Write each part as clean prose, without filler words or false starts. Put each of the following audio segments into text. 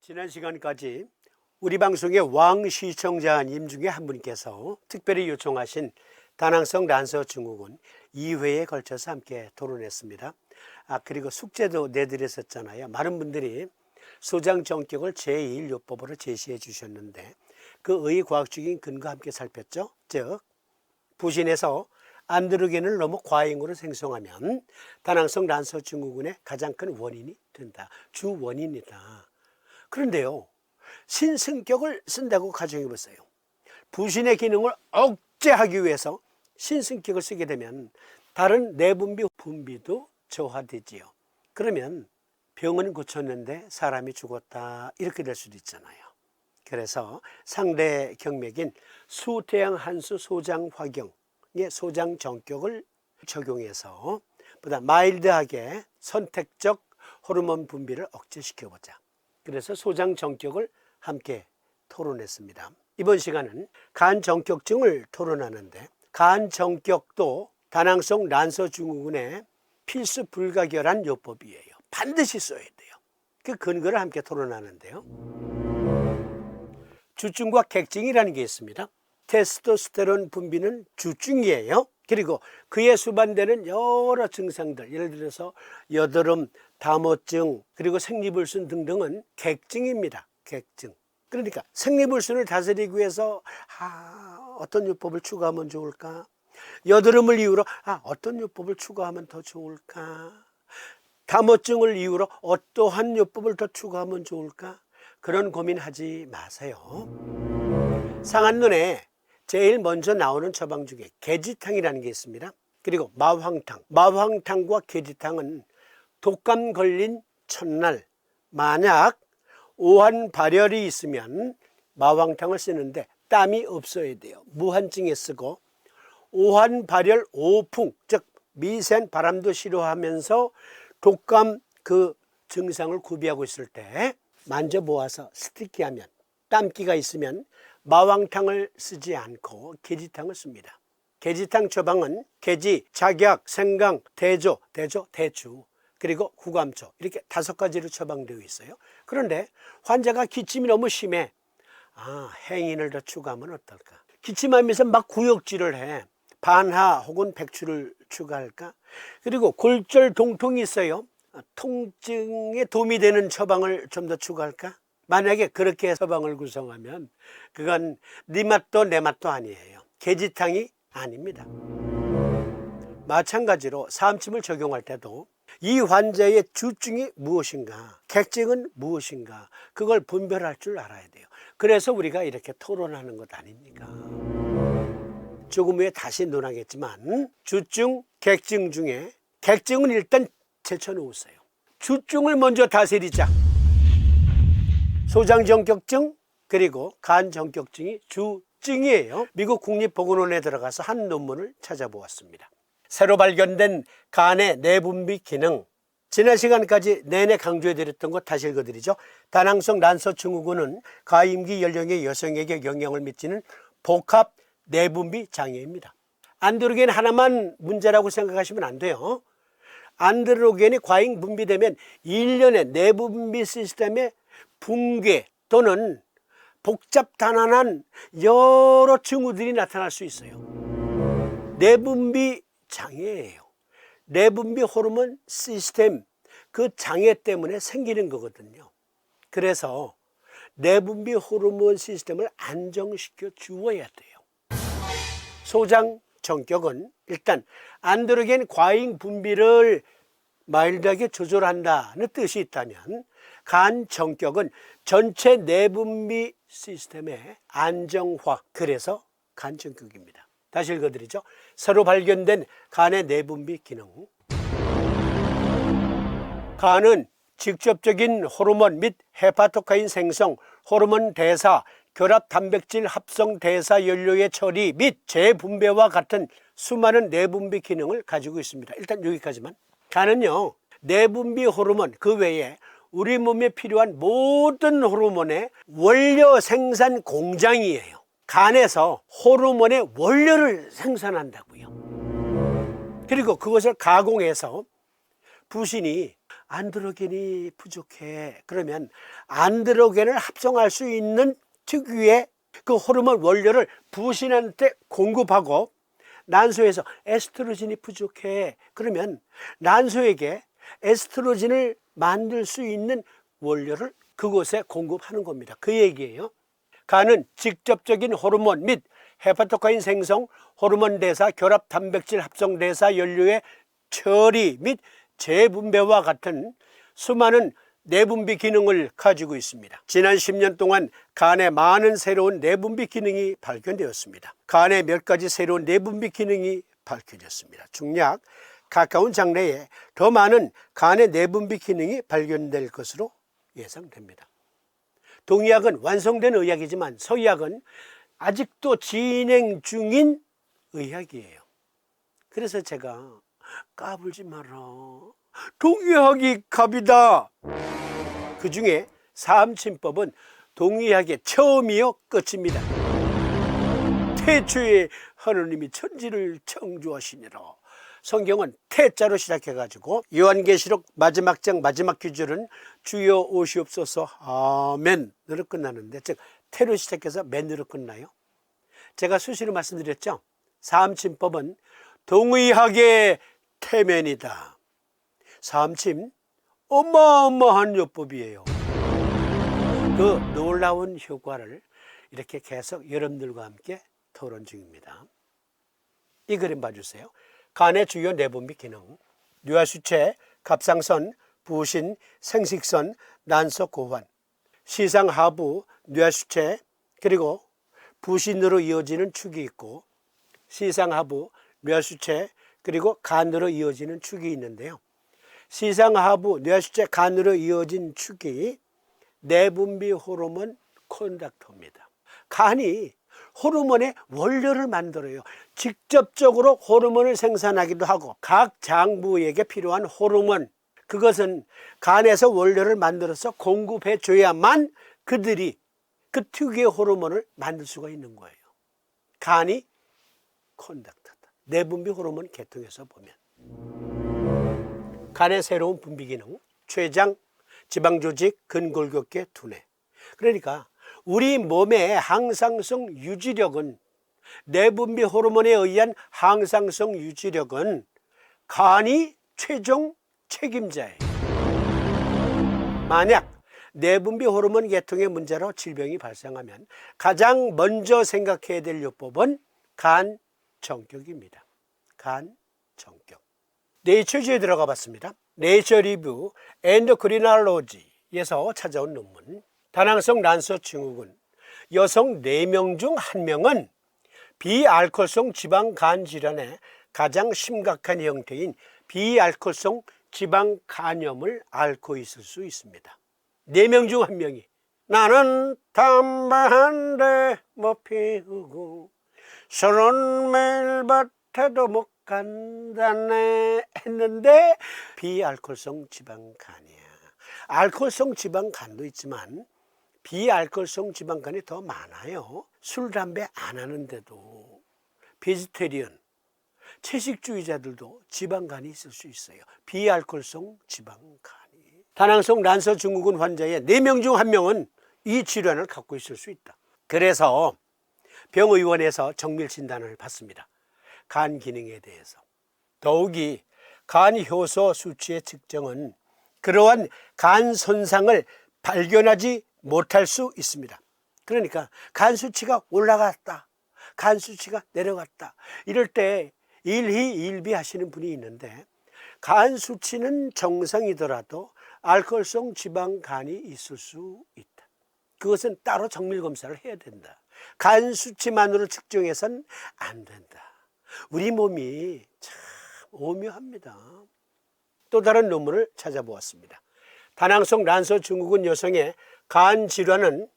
지난 시간까지 우리 방송의 왕 시청자님 중에 한 분께서 특별히 요청하신 다낭성 란서 증후군 2회에 걸쳐서 함께 토론했습니다. 그리고 숙제도 내드렸었잖아요. 많은 분들이 소장정격을 제1요법으로 제시해 주셨는데 그 의과학적인 근거와 함께 살폈죠. 즉 부신에서 안드로겐을 너무 과잉으로 생성하면 다낭성 란서 증후군의 가장 큰 원인이 된다. 주 원인이다. 그런데요, 신승격을 쓴다고 가정해 보세요. 부신의 기능을 억제하기 위해서 신승격을 쓰게 되면 다른 내분비 분비도 저하되지요. 그러면 병은 고쳤는데 사람이 죽었다, 이렇게 될 수도 있잖아요. 그래서 상대 경맥인 수태양 한수 소장화경의 소장정격을 적용해서 보다 마일드하게 선택적 호르몬 분비를 억제시켜보자. 그래서 소장정격을 함께 토론했습니다. 이번 시간은 간정격증을 토론하는데 간정격도 다낭성 란서 증후군의 필수 불가결한 요법이에요. 반드시 써야 돼요. 그 근거를 함께 토론하는데요. 주증과 객증이라는 게 있습니다. 테스토스테론 분비는 주증이에요. 그리고 그에 수반되는 여러 증상들, 예를 들어서 여드름, 다모증, 그리고 생리불순 등등은 객증입니다. 객증. 그러니까 생리불순을 다스리기 위해서 어떤 요법을 추가하면 좋을까? 여드름을 이유로 어떤 요법을 추가하면 더 좋을까? 다모증을 이유로 어떠한 요법을 더 추가하면 좋을까? 그런 고민하지 마세요. 상한 눈에 제일 먼저 나오는 처방 중에 계지탕이라는 게 있습니다. 그리고 마황탕과 계지탕은 독감 걸린 첫날 만약 오한 발열이 있으면 마황탕을 쓰는데 땀이 없어야 돼요. 무한증에 쓰고 오한 발열 오풍, 즉 미세한 바람도 싫어하면서 독감 그 증상을 구비하고 있을 때 만져보아서 스티키하면 땀기가 있으면 마황탕을 쓰지 않고 계지탕을 씁니다. 계지탕 처방은 계지, 작약, 생강, 대조, 대추, 그리고 구감초 이렇게 5가지로 처방되어 있어요. 그런데 환자가 기침이 너무 심해. 행인을 더 추가하면 어떨까? 기침하면서 막 구역질을 해. 반하 혹은 백추를 추가할까? 그리고 골절 동통이 있어요. 통증에 도움이 되는 처방을 좀 더 추가할까? 만약에 그렇게 처방을 구성하면 그건 네 맛도 내 맛도 아니에요. 계지탕이 아닙니다. 마찬가지로 사암침을 적용할 때도 이 환자의 주증이 무엇인가, 객증은 무엇인가, 그걸 분별할 줄 알아야 돼요. 그래서 우리가 이렇게 토론하는 것 아닙니까? 조금 후에 다시 논하겠지만 주증, 객증 중에 객증은 일단 제쳐놓으세요. 주증을 먼저 다스리자. 소장정격증 그리고 간정격증이 주증이에요. 미국 국립보건원에 들어가서 한 논문을 찾아보았습니다. 새로 발견된 간의 내분비 기능, 지난 시간까지 내내 강조해드렸던 것 다시 읽어드리죠. 다낭성 란서 증후군은 가임기 연령의 여성에게 영향을 미치는 복합 내분비 장애입니다. 안드로겐 하나만 문제라고 생각하시면 안 돼요. 안드로겐이 과잉 분비되면 일련의 내분비 시스템의 붕괴 또는 복잡 단단한 여러 징후들이 나타날 수 있어요. 내분비 장애예요. 내분비 호르몬 시스템, 그 장애 때문에 생기는 거거든요. 그래서 내분비 호르몬 시스템을 안정시켜 주어야 돼요. 소장 정격은 일단 안드로겐 과잉 분비를 마일드하게 조절한다는 뜻이 있다면 간 정격은 전체 내분비 시스템의 안정화, 그래서 간 정격입니다. 다시 읽어드리죠. 새로 발견된 간의 내분비 기능. 간은 직접적인 호르몬 및 헤파토카인 생성, 호르몬 대사, 결합 단백질 합성 대사 연료의 처리 및 재분배와 같은 수많은 내분비 기능을 가지고 있습니다. 일단 여기까지만. 간은요, 내분비 호르몬 그 외에 우리 몸에 필요한 모든 호르몬의 원료 생산 공장이에요. 간에서 호르몬의 원료를 생산한다고요. 그리고 그것을 가공해서 부신이 안드로겐이 부족해. 그러면 안드로겐을 합성할 수 있는 특유의 그 호르몬 원료를 부신한테 공급하고, 난소에서 에스트로겐이 부족해. 그러면 난소에게 에스트로겐을 만들 수 있는 원료를 그곳에 공급하는 겁니다. 그 얘기예요. 간은 직접적인 호르몬 및 헤파토카인 생성, 호르몬 대사, 결합 단백질 합성 대사 연료의 처리 및 재분배와 같은 수많은 내분비 기능을 가지고 있습니다. 지난 10년 동안 간에 많은 새로운 내분비 기능이 발견되었습니다. 간에 몇 가지 새로운 내분비 기능이 밝혀졌습니다. 중약 가까운 장래에 더 많은 간의 내분비 기능이 발견될 것으로 예상됩니다. 동의학은 완성된 의학이지만 서의학은 아직도 진행 중인 의학이에요. 그래서 제가 까불지 마라, 동의학이 갑이다. 그 중에 사암침법은 동의학의 처음이요 끝입니다. 태초에 하느님이 천지를 창조하시니라. 성경은 태자로 시작해가지고 요한계시록 마지막 장 마지막 구절은 주여 오시옵소서 아멘으로 끝나는데, 즉 태로 시작해서 맨으로 끝나요. 제가 수시로 말씀드렸죠. 사암침법은 동의학의 태면이다. 사암침 어마어마한 요법이에요. 그 놀라운 효과를 이렇게 계속 여러분들과 함께 토론 중입니다. 이 그림 봐주세요. 간의 주요 내분비 기능, 뇌하수체, 갑상선, 부신, 생식선, 난소 고환, 시상하부, 뇌하수체, 그리고 부신으로 이어지는 축이 있고, 시상하부, 뇌하수체, 그리고 간으로 이어지는 축이 있는데요. 시상하부, 뇌하수체, 간으로 이어진 축이 내분비 호르몬 콘덕터입니다. 간이 호르몬의 원료를 만들어요. 직접적으로 호르몬을 생산하기도 하고, 각 장부에게 필요한 호르몬, 그것은 간에서 원료를 만들어서 공급해 줘야만 그들이 그 특유의 호르몬을 만들 수가 있는 거예요. 간이 콘덕터다. 내분비 호르몬 계통에서 보면 간의 새로운 분비 기능, 췌장, 지방조직, 근골격계, 두뇌. 그러니까 우리 몸의 항상성 유지력은, 내분비 호르몬에 의한 항상성 유지력은 간이 최종 책임자예요. 만약 내분비 호르몬 계통의 문제로 질병이 발생하면 가장 먼저 생각해야 될 요법은 간 정격입니다. 간 정격. 네이처지에 들어가 봤습니다. 네이처 리뷰 엔도크리널로지에서 찾아온 논문. 다낭성 난소 증후군 여성 4명 중 1명은 비알코올성 지방 간 질환의 가장 심각한 형태인 비알코올성 지방 간염을 앓고 있을 수 있습니다. 4명 중 1명이 나는 담배 한 대 못 피우고 술은 매일 밭에도 못 간다네 했는데 비알코올성 지방간이야. 알코올성 지방간도 있지만 비알코올성 지방간이 더 많아요. 술, 담배 안 하는데도. 베지테리언, 채식주의자들도 지방간이 있을 수 있어요. 비알코올성 지방간이. 다낭성 난소 증후군 환자의 4명 중 1명은 이 질환을 갖고 있을 수 있다. 그래서 병의원에서 정밀 진단을 받습니다. 간 기능에 대해서. 더욱이 간 효소 수치의 측정은 그러한 간 손상을 발견하지 못할 수 있습니다. 그러니까 간 수치가 올라갔다, 간 수치가 내려갔다, 이럴 때 일희일비 하시는 분이 있는데, 간 수치는 정상이더라도 알코올성 지방간이 있을 수 있다. 그것은 따로 정밀 검사를 해야 된다. 간 수치만으로 측정해서는 안 된다. 우리 몸이 참 오묘합니다. 또 다른 논문을 찾아보았습니다. 다낭성 난소 증후군 여성의 간 질환은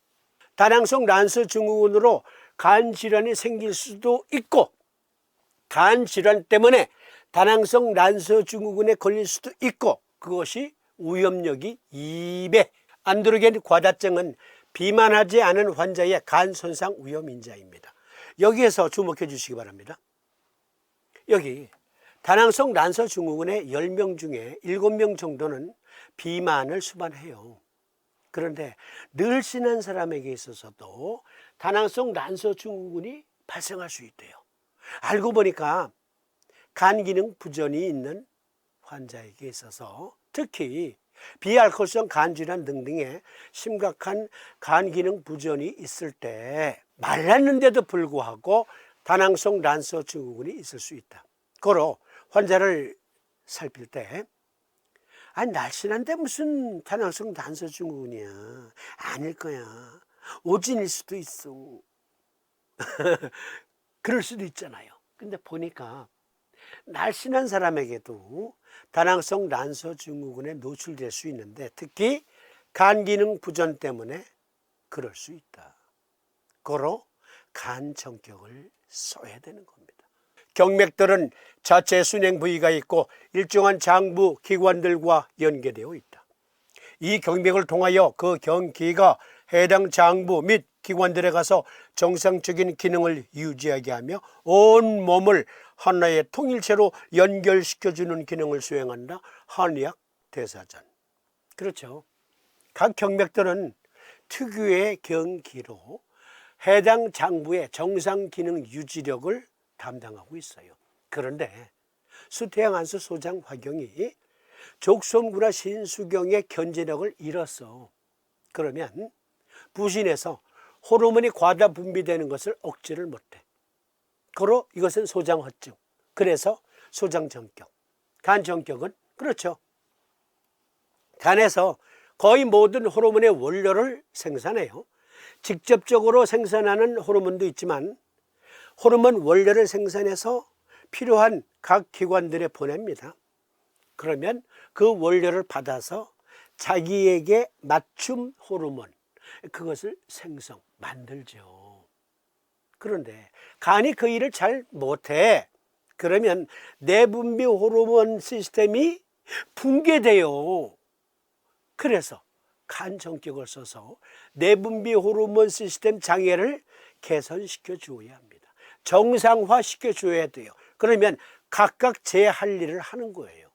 다낭성 난소 증후군으로 간 질환이 생길 수도 있고, 간 질환 때문에 다낭성 난소 증후군에 걸릴 수도 있고, 그것이 위험력이 2배. 안드로겐 과다증은 비만하지 않은 환자의 간 손상 위험 인자입니다. 여기에서 주목해 주시기 바랍니다. 여기 다낭성 난소 증후군의 10명 중에 7명 정도는 비만을 수반해요. 그런데 늘씬한 사람에게 있어서도 다낭성 난소 증후군이 발생할 수 있대요. 알고 보니까 간 기능 부전이 있는 환자에게 있어서 특히 비알코올성 간질환 등등의 심각한 간 기능 부전이 있을 때 말랐는데도 불구하고 다낭성 난소 증후군이 있을 수 있다. 고로 환자를 살필 때 날씬한데 무슨 다낭성 난소 증후군이야. 아닐 거야. 오진일 수도 있어. 그럴 수도 있잖아요. 근데 보니까 날씬한 사람에게도 다낭성 난소 증후군에 노출될 수 있는데 특히 간 기능 부전 때문에 그럴 수 있다. 고로 간 정격을 써야 되는 겁니다. 경맥들은 자체 순행 부위가 있고 일정한 장부 기관들과 연계되어 있다. 이 경맥을 통하여 그 경기가 해당 장부 및 기관들에 가서 정상적인 기능을 유지하게 하며 온 몸을 하나의 통일체로 연결시켜주는 기능을 수행한다. 한의학 대사전. 그렇죠. 각 경맥들은 특유의 경기로 해당 장부의 정상 기능 유지력을 담당하고 있어요. 그런데 수태양안수 소장 화경이 족솜구나 신수경의 견제력을 잃었어. 그러면 부신해서 호르몬이 과다 분비되는 것을 억제를 못해. 고로 이것은 소장허증. 그래서 소장정격. 간정격은 그렇죠. 간에서 거의 모든 호르몬의 원료를 생산해요. 직접적으로 생산하는 호르몬도 있지만 호르몬 원료를 생산해서 필요한 각 기관들에 보냅니다. 그러면 그 원료를 받아서 자기에게 맞춤 호르몬, 그것을 만들죠. 그런데 간이 그 일을 잘 못해. 그러면 내분비 호르몬 시스템이 붕괴돼요. 그래서 간 정격을 써서 내분비 호르몬 시스템 장애를 개선시켜 주어야 합니다. 정상화 시켜 줘야 돼요. 그러면 각각 제 할 일을 하는 거예요.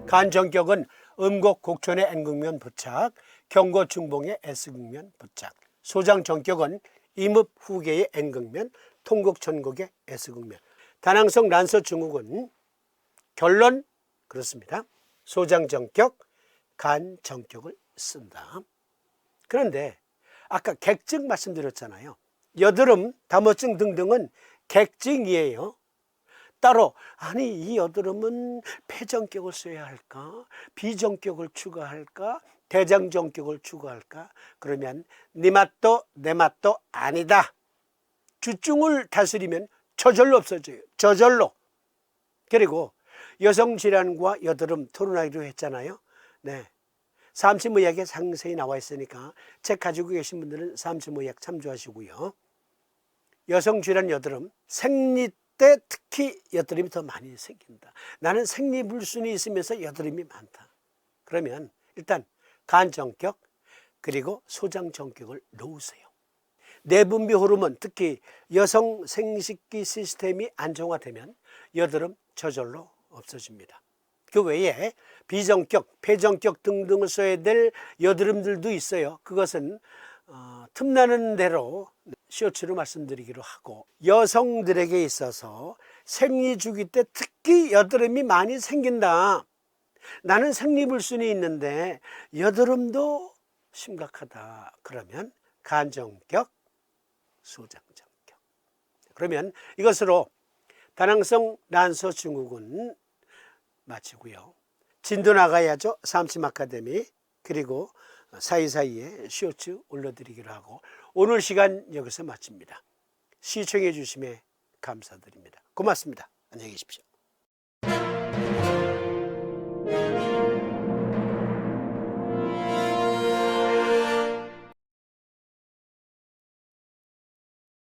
간 정격은 음곡 곡천의 N극면 부착, 경고 중봉의 S극면 부착. 소장 정격은 임읍 후계의 N극면, 통곡 천곡의 S극면. 다낭성 난소 증후군 결론 그렇습니다. 소장 정격, 간 정격을 쓴다. 그런데 아까 객증 말씀드렸잖아요. 여드름, 다모증 등등은 객증이에요. 따로 이 여드름은 폐정격을 써야 할까? 비정격을 추가할까? 대장정격을 추가할까? 그러면 네 맛도 내 맛도 아니다. 주증을 다스리면 저절로 없어져요. 저절로. 그리고 여성질환과 여드름 토론하기로 했잖아요. 네. 삼신의학에 상세히 나와 있으니까 책 가지고 계신 분들은 삼신의학 참조하시고요. 여성질환 여드름, 생리 때 특히 여드름이 더 많이 생긴다. 나는 생리불순이 있으면서 여드름이 많다. 그러면 일단 간정격 그리고 소장정격을 놓으세요. 내분비 호르몬, 특히 여성 생식기 시스템이 안정화되면 여드름 저절로 없어집니다. 그 외에 비정격, 폐정격 등등을 써야 될 여드름들도 있어요. 그것은 틈나는 대로 쇼츠로 말씀드리기로 하고, 여성들에게 있어서 생리주기 때 특히 여드름이 많이 생긴다. 나는 생리불순이 있는데 여드름도 심각하다. 그러면 간정격, 소장정격. 그러면 이것으로 다낭성 난소 증후군 마치고요. 진도 나가야죠. 삼심 아카데미. 그리고 사이사이에 쇼츠 올려드리기로 하고 오늘 시간 여기서 마칩니다. 시청해 주심에 감사드립니다. 고맙습니다. 안녕히 계십시오.